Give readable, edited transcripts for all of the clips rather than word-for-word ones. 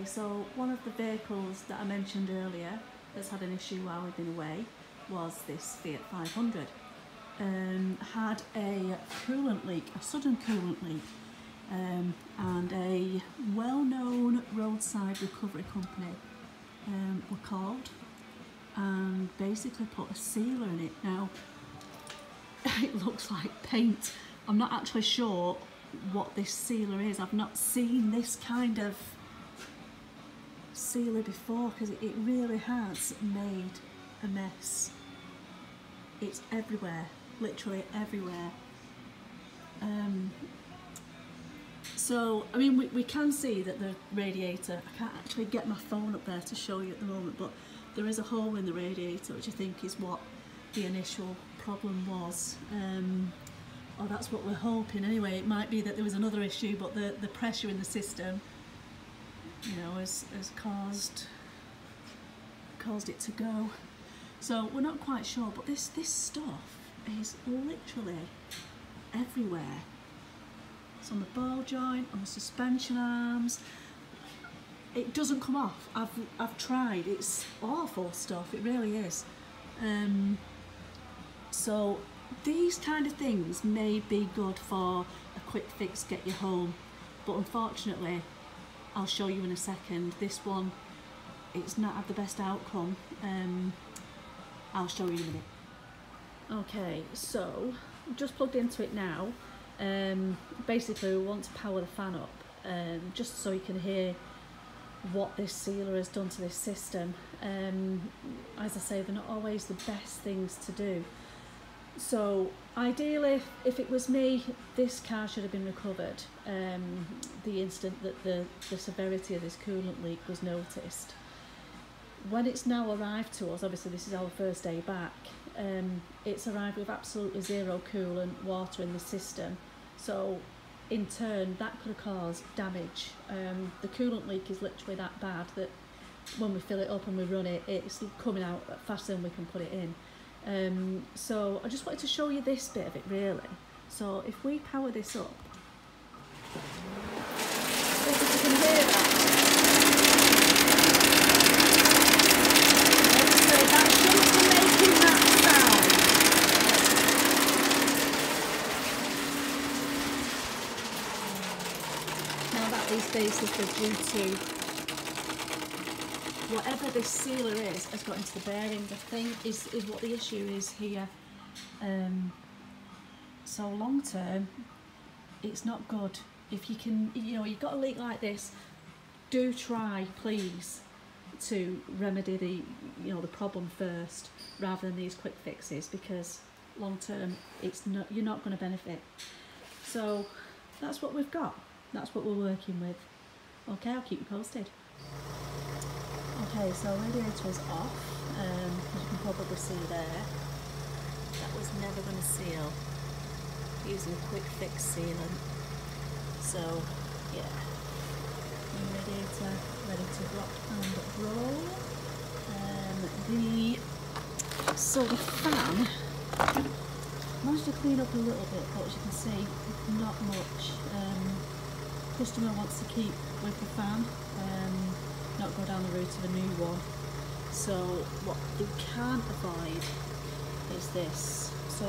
Okay, so one of the vehicles that I mentioned earlier that's had an issue while we've been away was this Fiat 500. Had a coolant leak, a sudden coolant leak, and a well-known roadside recovery company were called and basically put a sealer in it. Now, it looks like paint. I'm not actually sure what this sealer is. I've not seen this kind of sealer before because it really has made a mess. It's everywhere, literally everywhere. So, I mean, we can see that the radiator, I can't actually get my phone up there to show you at the moment, but there is a hole in the radiator, which I think is what the initial problem was. Or that's what we're hoping anyway. It might be that there was another issue, but the pressure in the system, you know, has caused it to go. So we're not quite sure, but this stuff is literally everywhere. It's on the ball joint, on the suspension arms. It doesn't come off. I've tried. It's awful stuff. It really is. So these kind of things may be good for a quick fix, get you home, but unfortunately, I'll show you in a second. This one, it's not had the best outcome. I'll show you in a minute. Okay, so just plugged into it now. Basically, we want to power the fan up, just so you can hear what this sealer has done to this system. As I say, they're not always the best things to do. So ideally, if it was me, this car should have been recovered the instant that the severity of this coolant leak was noticed. When it's now arrived to us, obviously this is our first day back, it's arrived with absolutely zero coolant, water in the system. So in turn, that could have caused damage. The coolant leak is literally that bad that when we fill it up and we run it, it's coming out faster than we can put it in. So I just wanted to show you this bit of it really. So if we power this up, if you can hear that. So that shouldn't be making that sound. Now that is basically due to whatever this sealer is has got into the bearings, I think, is what the issue is here. So long term, it's not good. If you can, you know, you've got a leak like this, do try, please, to remedy the problem first, rather than these quick fixes, because long term, you're not going to benefit. So that's what we've got. That's what we're working with. Okay, I'll keep you posted. Okay, so radiator is off, as you can probably see there. That was never going to seal using a quick fix sealant. So yeah, new radiator ready to rock and roll. So the fan, managed to clean up a little bit, but as you can see, not much. Customer wants to keep with the fan, not go down the route of a new one. So what they can't avoid is this. So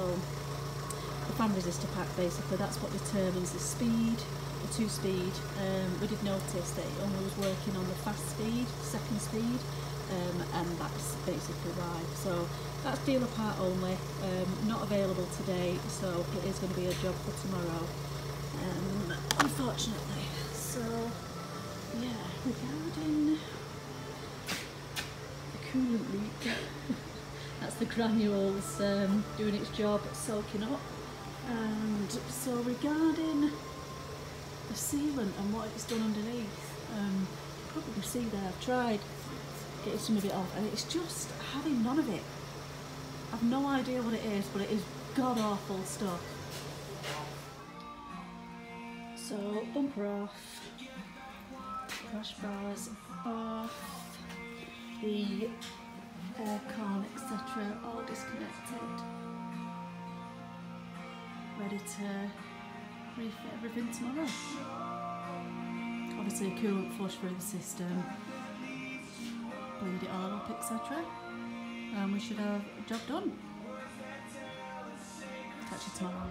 the fan resistor pack, basically, that's what determines the speed, the 2-speed. We did notice that it only was working on the fast speed, second speed, and that's basically why. So that's dealer part only, not available today, so it is going to be a job for tomorrow, unfortunately. So yeah, regarding the coolant leak, that's the granules doing its job, soaking up. And so regarding the sealant and what it's done underneath, you probably see there, I've tried getting some of it off and it's just having none of it. I've no idea what it is, but it is god awful stuff. So bumper off, crash bars off, the aircon, etc. all disconnected. Ready to refit everything tomorrow. obviously a coolant flush through the system, bleed it all up, etc. And we should have a job done. Catch you tomorrow.